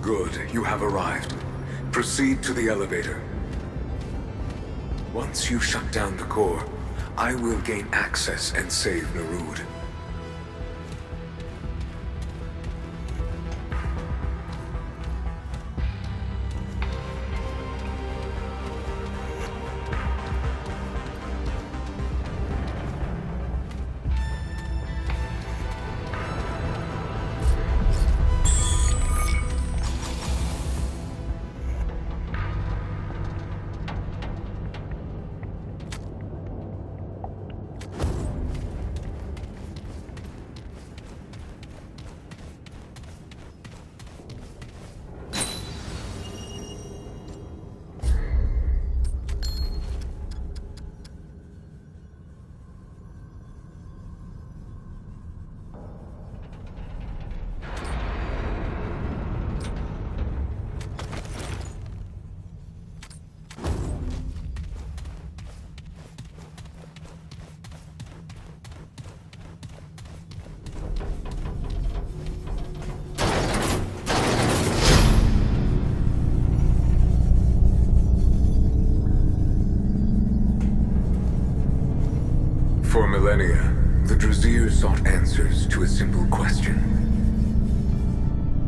Good, you have arrived. Proceed to the elevator. Once you shut down the core, I will gain access and save Nerud. For millennia, the Druzir sought answers to a simple question.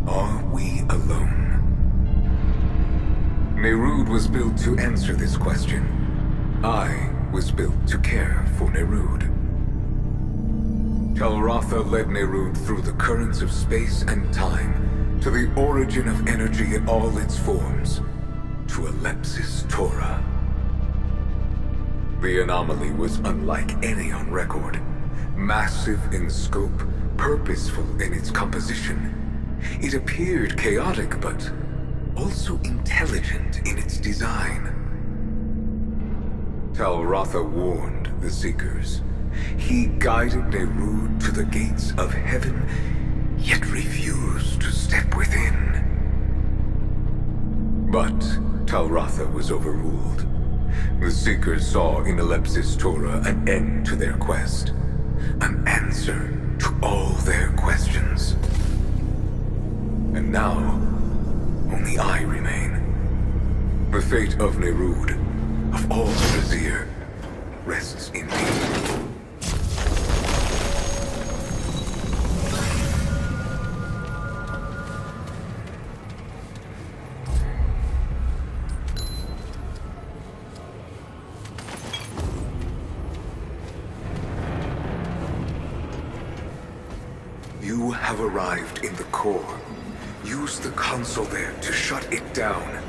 Are we alone? Nerud was built to answer this question. I was built to care for Nerud. Talratha led Nerud through the currents of space and time to the origin of energy in all its forms, to Alepsis Torah. The anomaly was unlike any on record. Massive in scope, purposeful in its composition. It appeared chaotic, but also intelligent in its design. Talratha warned the Seekers. He guided Nerud to the gates of heaven, yet refused to step within. But Talratha was overruled. The Seekers saw in Alepsis Torah an end to their quest, an answer to all their questions. And now, only I remain. The fate of Nerud, of all the Druzir, rests in me. You have arrived in the core. Use the console there to shut it down.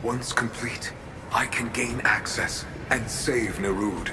Once complete, I can gain access and save Nerud.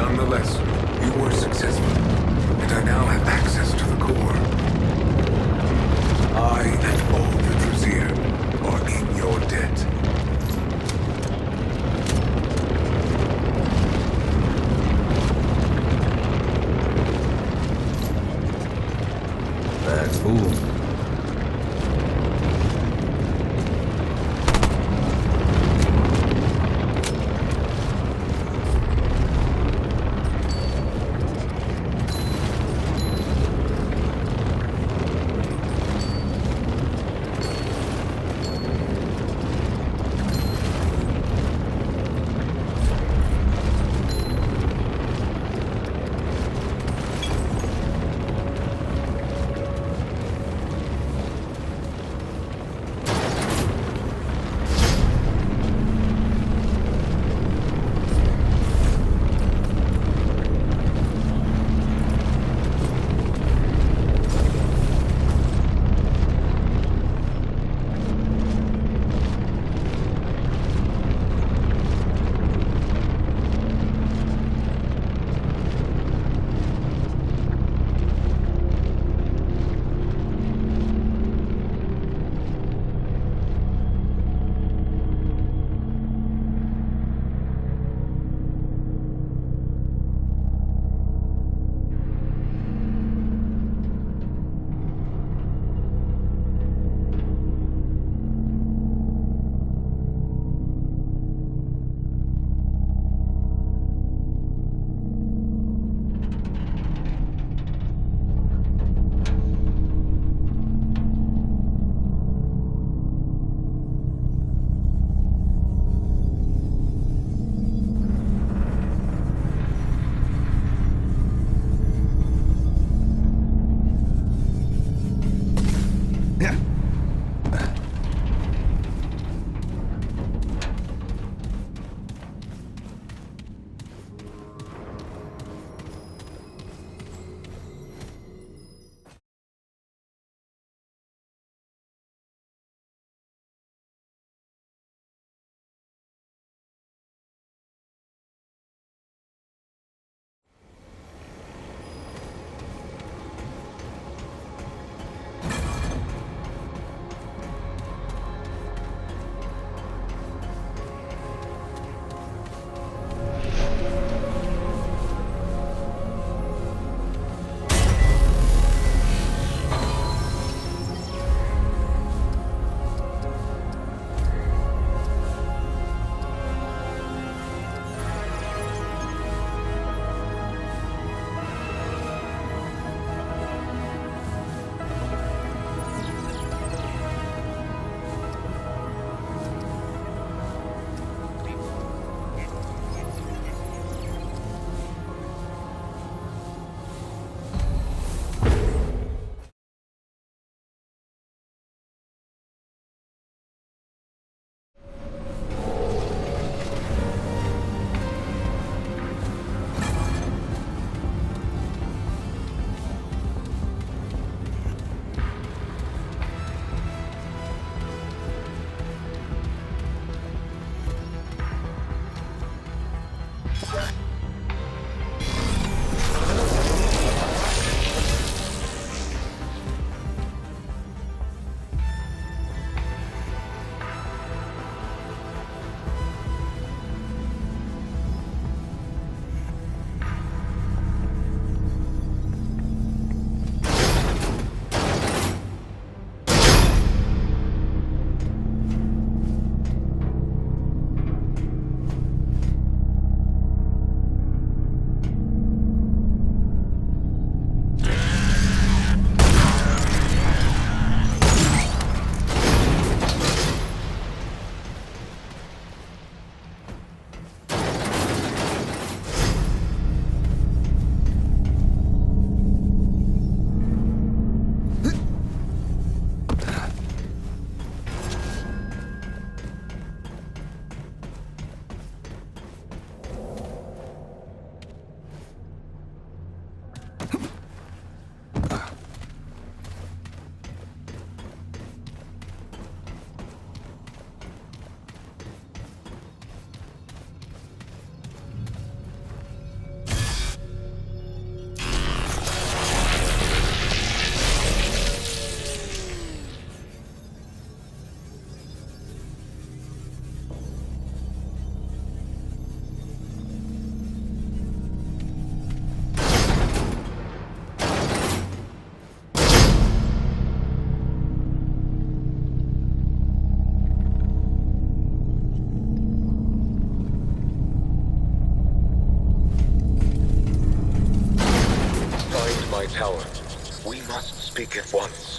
Nonetheless, you were successful, and I now have access to the core. I and all the Druzir are in your debt. That's cool. tower. We must speak at once.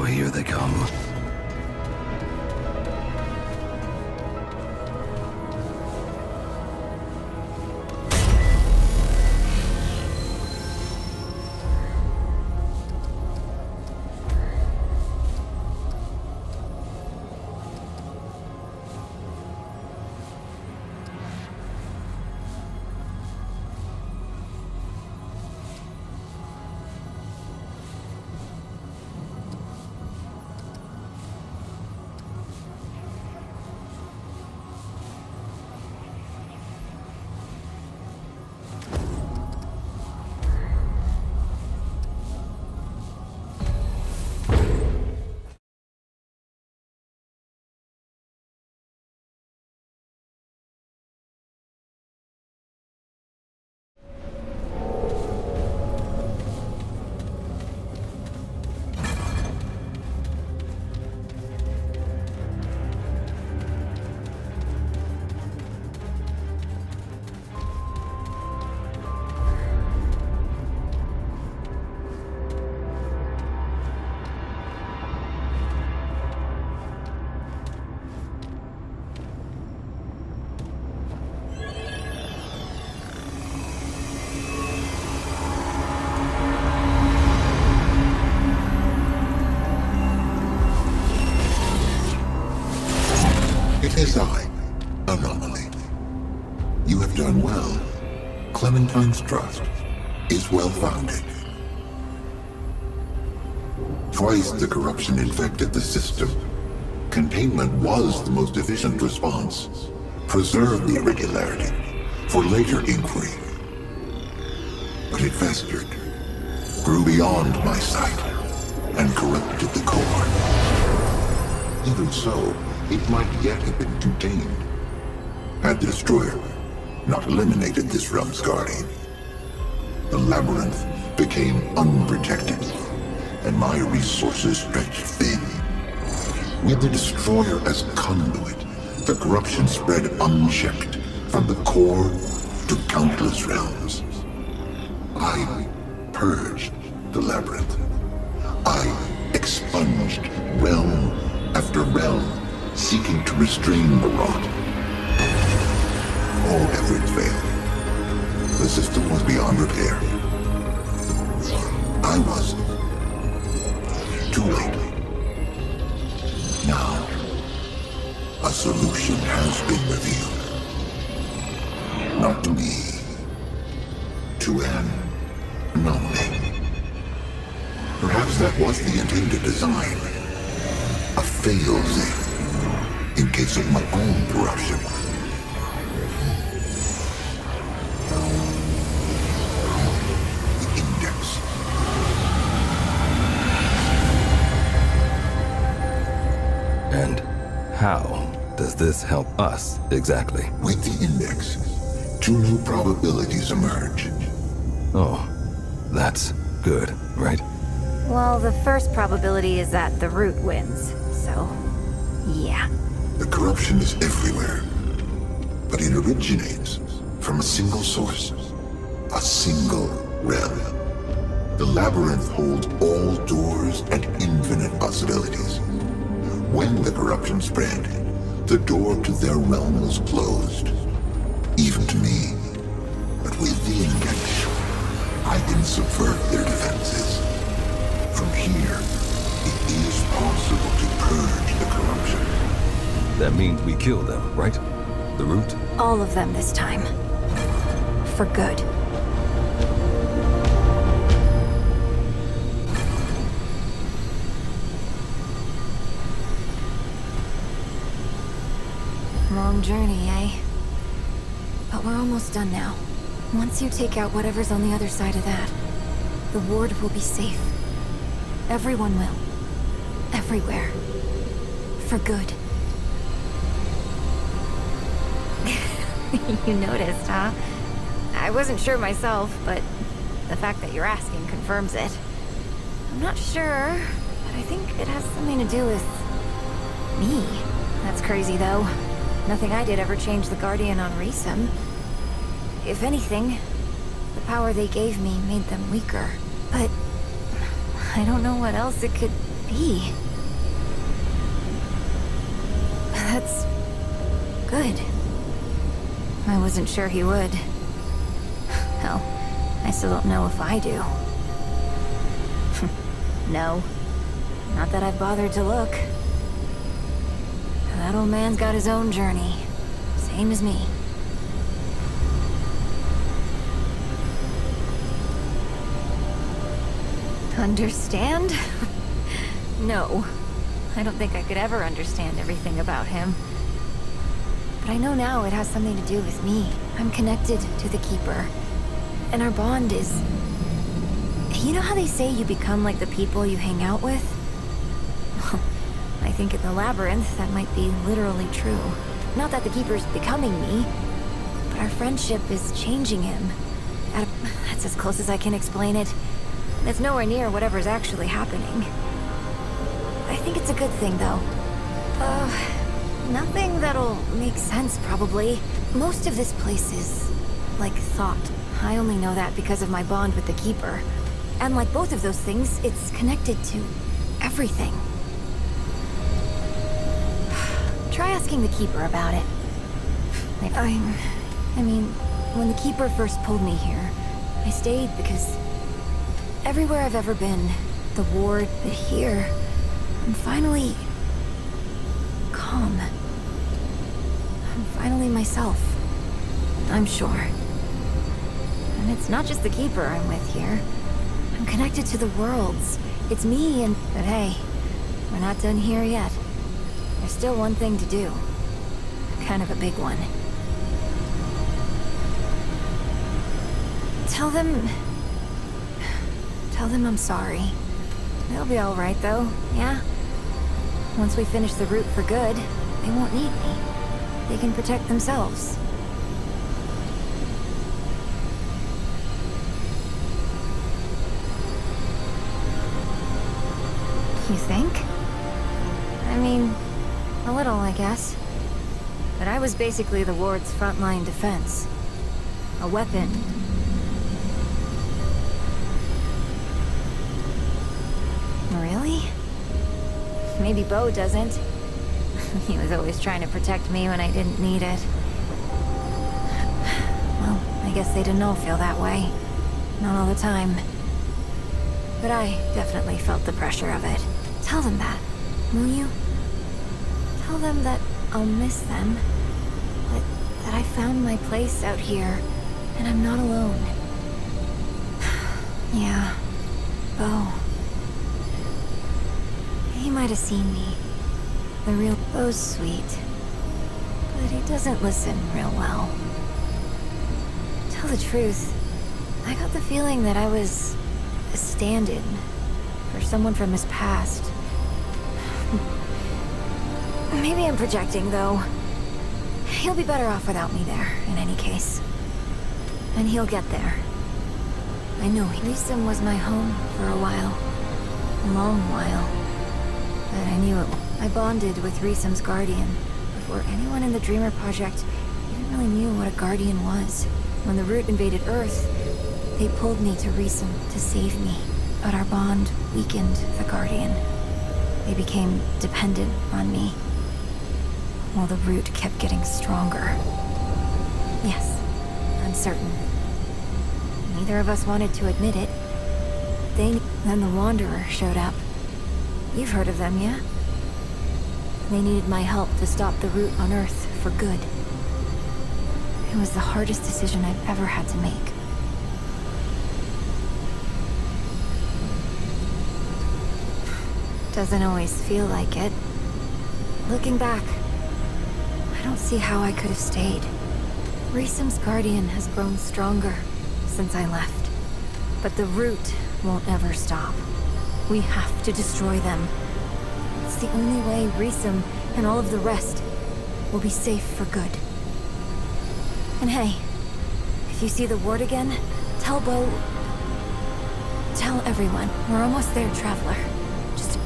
Here they come. It is I, Anomaly. You have done well. Clementine's trust is well-founded. Twice the corruption infected the system. Containment was the most efficient response. Preserve the irregularity for later inquiry. But it festered, grew beyond my sight, and corrupted the core. Even so, it might yet have been contained, had the Destroyer not eliminated this realm's guardian. The Labyrinth became unprotected, and my resources stretched thin. With the Destroyer as conduit, the corruption spread unchecked from the core to countless realms. I purged the Labyrinth. I expunged realm after realm, seeking to restrain the rot. All efforts failed. The system was beyond repair. I was too late. Now, a solution has been revealed. Not to me, to an anomaly. Perhaps that was the intended design. A fail-safe in case of my own corruption. The index. And how does this help us, exactly? With the index, 2 new probabilities emerge. Oh, that's good, right? Well, the first probability is that the root wins, so... yeah. The corruption is everywhere, but it originates from a single source, a single realm. The Labyrinth holds all doors and infinite possibilities. When the corruption spread, the door to their realm was closed, even to me. But with the index, I can subvert their defenses. From here, it is possible to purge the corruption. That means we kill them, right? The root? All of them this time. For good. Long journey, eh? But we're almost done now. Once you take out whatever's on the other side of that, the ward will be safe. Everyone will. Everywhere. For good. You noticed, huh? I wasn't sure myself, but the fact that you're asking confirms it. I'm not sure, but I think it has something to do with... me. That's crazy, though. Nothing I did ever changed the Guardian on Resum. If anything, the power they gave me made them weaker. But... I don't know what else it could be. That's... good. I wasn't sure he would. Hell, I still don't know if I do. No. Not that I've bothered to look. That old man's got his own journey. Same as me. Understand? No. I don't think I could ever understand everything about him. But I know now it has something to do with me. I'm connected to the Keeper. And our bond is... You know how they say you become like the people you hang out with? Well, I think in the Labyrinth that might be literally true. Not that the Keeper's becoming me, but our friendship is changing him. That's as close as I can explain it. It's nowhere near whatever's actually happening. I think it's a good thing, though. Nothing that'll make sense, probably. Most of this place is... like thought. I only know that because of my bond with the Keeper. And like both of those things, it's connected to... everything. Try asking the Keeper about it. I mean, when the Keeper first pulled me here, I stayed because... everywhere I've ever been, the ward, but here, I'm finally... calm. I'm finally myself. I'm sure. And it's not just the Keeper I'm with here. I'm connected to the worlds. It's me and... But hey, we're not done here yet. There's still one thing to do. Kind of a big one. Tell them I'm sorry. They'll be alright, though, yeah? Once we finish the route for good, they won't need me. They can protect themselves. You think? I mean, a little, I guess. But I was basically the ward's frontline defense. A weapon. Really? Maybe Bo doesn't. He was always trying to protect me when I didn't need it. Well, I guess they didn't all feel that way. Not all the time. But I definitely felt the pressure of it. Tell them that, will you? Tell them that I'll miss them. But that I found my place out here, and I'm not alone. Yeah, Bo. He might have seen me. The real Bo's sweet. But he doesn't listen real well. Tell the truth, I got the feeling that I was a stand-in for someone from his past. Maybe I'm projecting, though. He'll be better off without me there, in any case. And he'll get there. I know Elysium was my home for a while. A long while. But I knew it. I bonded with Reesum's Guardian before anyone in the Dreamer Project even really knew what a Guardian was. When the Root invaded Earth, they pulled me to Reesum to save me. But our bond weakened the Guardian. They became dependent on me, while the Root kept getting stronger. Yes, I'm certain. Neither of us wanted to admit it. Then the Wanderer showed up. You've heard of them, yeah? They needed my help to stop the Root on Earth for good. It was the hardest decision I've ever had to make. Doesn't always feel like it. Looking back, I don't see how I could have stayed. Reesum's Guardian has grown stronger since I left. But the Root won't ever stop. We have to destroy them. It's the only way Reesum and all of the rest will be safe for good. And hey, if you see the ward again, tell Bo... Tell everyone. We're almost there, Traveler. Just...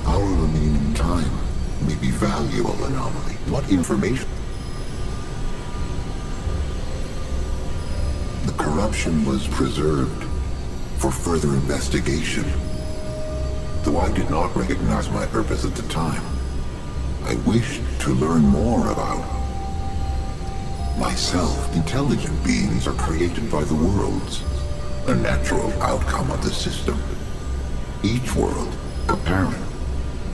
Our remaining time may be valuable anomaly. What information? The corruption was preserved for further investigation. Though I did not recognize my purpose at the time, I wished to learn more about myself. Intelligent beings are created by the worlds, a natural outcome of the system. Each world, a parent.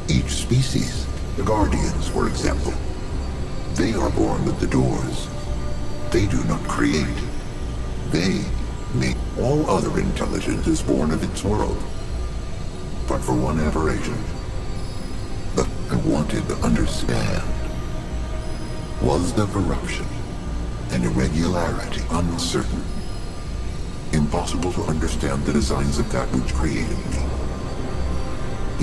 Each species, the Guardians, for example. They are born with the doors. They do not create. They make. All other intelligence is born of its world. But for one aberration, that I wanted to understand. Was the corruption and irregularity uncertain? Impossible to understand the designs of that which created me.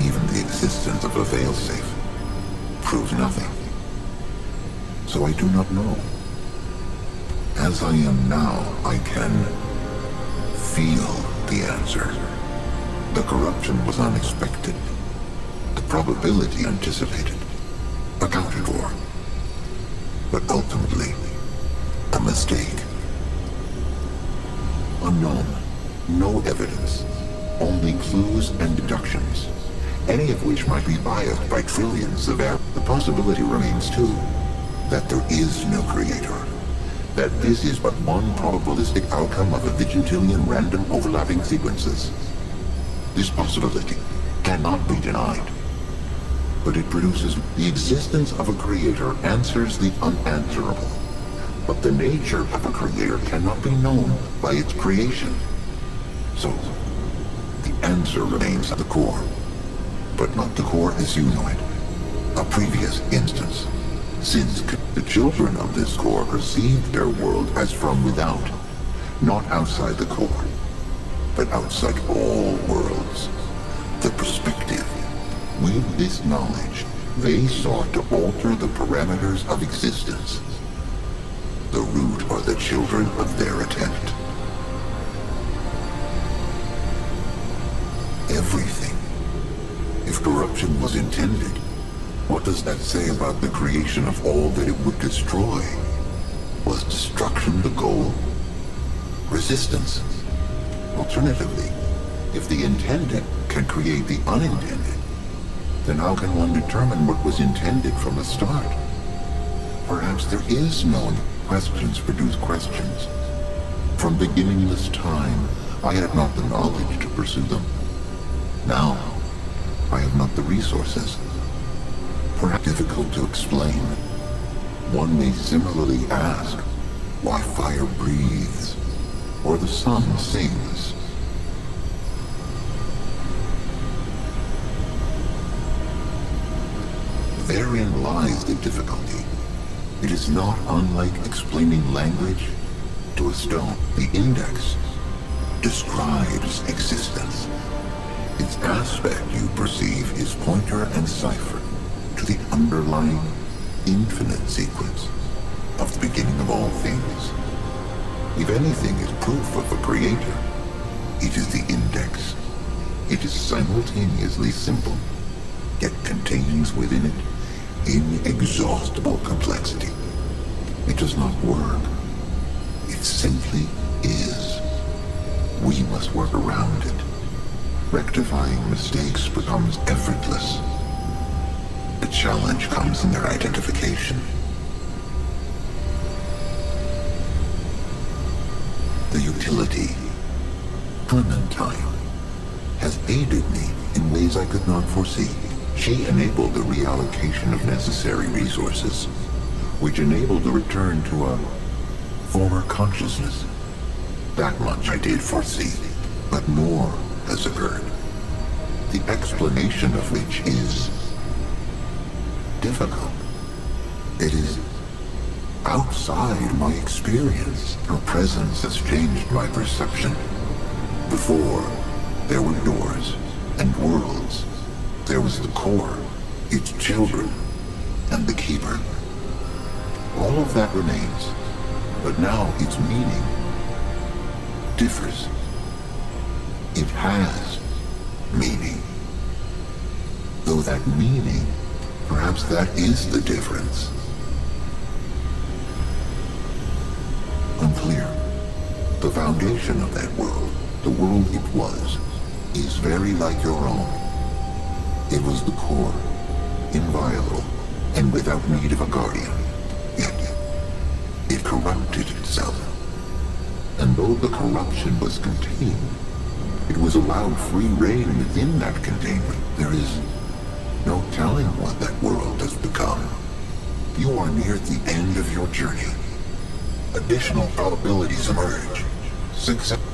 Even the existence of a failsafe proves nothing. So I do not know. As I am now, I can feel the answer. The corruption was unexpected. The probability anticipated, accounted for. But ultimately, a mistake. Unknown, no evidence, only clues and deductions, any of which might be biased by trillions of errors. The possibility remains too, that there is no creator. That this is but one probabilistic outcome of a vigintillion random overlapping sequences. This possibility cannot be denied. But it produces the existence of a creator answers the unanswerable. But the nature of a creator cannot be known by its creation. So, the answer remains at the core. But not the core as you know it. A previous instance. Since the children of this core perceived their world as from without, not outside the core, but outside all worlds. The perspective. With this knowledge, they sought to alter the parameters of existence. The Root are the children of their attempt. Everything. If corruption was intended, what does that say about the creation of all that it would destroy? Was destruction the goal? Resistance? Alternatively, if the intended can create the unintended, then how can one determine what was intended from the start? Perhaps there is no questions produce questions. From beginningless time, I had not the knowledge to pursue them. Now, I have not the resources. Perhaps difficult to explain. One may similarly ask why fire breathes, or the sun sings. Therein lies the difficulty. It is not unlike explaining language to a stone. The index describes existence. Its aspect you perceive is pointer and cipher to the underlying infinite sequence of the beginning of all things. If anything is proof of a creator, it is the index. It is simultaneously simple, yet contains within it inexhaustible complexity. It does not work. It simply is. We must work around it. Rectifying mistakes becomes effortless. The challenge comes in their identification. The utility, Clementine, has aided me in ways I could not foresee. She enabled the reallocation of necessary resources, which enabled the return to a former consciousness. That much I did foresee, but more has occurred, the explanation of which is difficult. It is outside my experience. Her presence has changed my perception. Before, there were doors and worlds. There was the core, its children, and the keeper. All of that remains, but now its meaning differs. It has meaning. Though that meaning, perhaps that is the difference. Unclear. The foundation of that world, the world it was, is very like your own. It was the core, inviolable, and without need of a guardian. Yet, it corrupted itself. And though the corruption was contained, it was allowed free reign within that containment. There is no telling what that world has become. You are near the end of your journey. Additional probabilities emerge. Success.